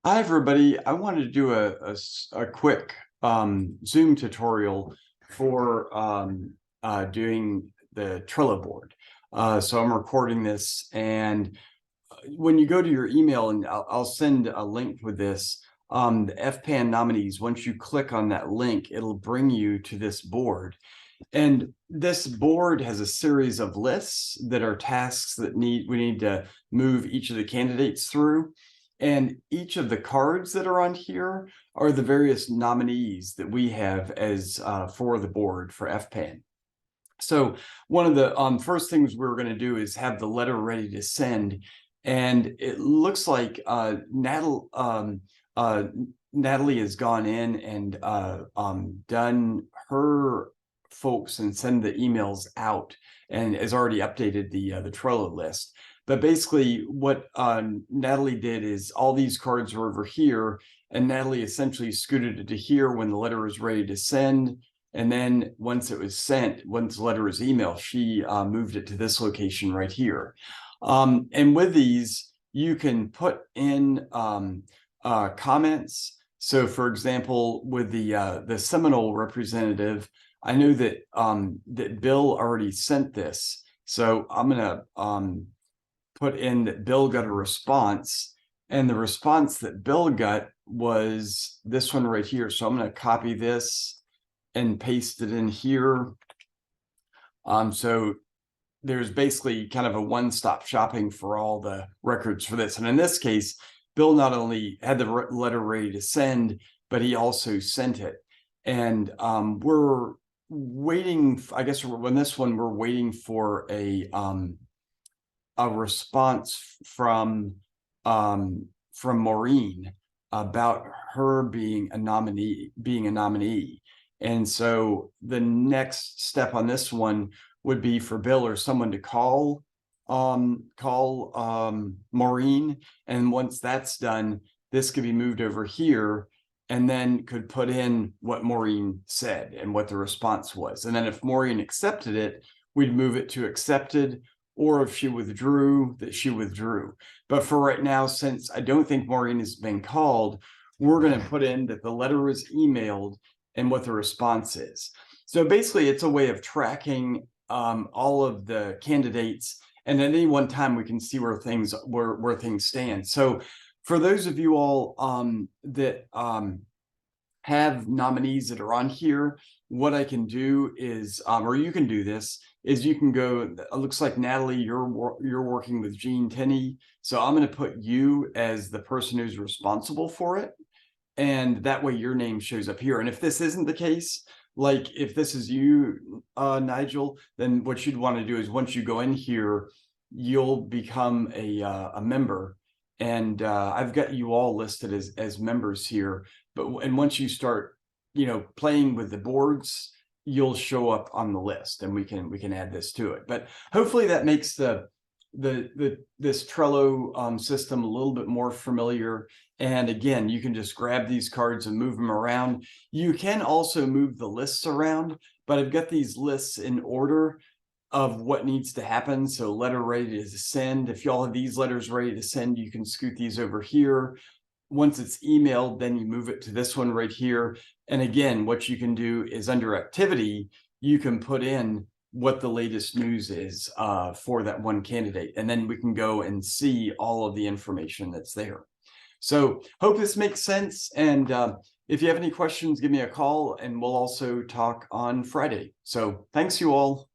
Hi, everybody. I wanted to do a quick Zoom tutorial for doing the Trello board. So I'm recording this, and when you go to your email, and I'll send a link with this, the fpan nominees, once you click on that link, it'll bring you to this board. And this board has a series of lists that are tasks that we need to move each of the candidates through. And each of the cards that are on here are the various nominees that we have as for the board for fpan. So one of the first things we're going to do is have the letter ready to send. And it looks like Natalie has gone in and done her folks and send the emails out and has already updated the Trello list. But basically what Natalie did is all these cards are over here, and Natalie essentially scooted it to here when the letter was ready to send. And then once it was sent, once the letter was emailed, she moved it to this location right here. And with these, you can put in comments. So for example, with the Seminole representative, I know that that Bill already sent this. So I'm gonna put in that Bill got a response, and the response that Bill got was this one right here. So I'm going to copy this and paste it in here. So there's basically kind of a one-stop shopping for all the records for this. And in this case, Bill not only had the letter ready to send, but he also sent it. And we're waiting, I guess, on this one, we're waiting for a response from Maureen about her being a nominee. And so the next step on this one would be for Bill or someone to call Maureen. And once that's done, this could be moved over here and then could put in what Maureen said and what the response was. And then if Maureen accepted it, we'd move it to accepted, or if she withdrew, that she withdrew. But for right now, since I don't think Maureen has been called, we're going to put in that the letter was emailed and what the response is. So basically, it's a way of tracking all of the candidates, and at any one time, we can see where things stand. So for those of you all that have nominees that are on here, what I can do is, or you can do this, is you can go, it looks like Natalie, you're working with Jean Tenney. So I'm going to put you as the person who's responsible for it. And that way your name shows up here. And if this isn't the case, like if this is you, Nigel, then what you'd want to do is once you go in here, you'll become a member. And I've got you all listed as members here. And once you start, playing with the boards, you'll show up on the list, and we can add this to it. But hopefully that makes this Trello system a little bit more familiar. And again, you can just grab these cards and move them around. You can also move the lists around, but I've got these lists in order of what needs to happen. So letter ready to send. If y'all have these letters ready to send, you can scoot these over here. Once it's emailed, then you move it to this one right here. And again, what you can do is under activity, you can put in what the latest news is for that one candidate. And then we can go and see all of the information that's there. So hope this makes sense. And if you have any questions, give me a call, and we'll also talk on Friday. So thanks you all.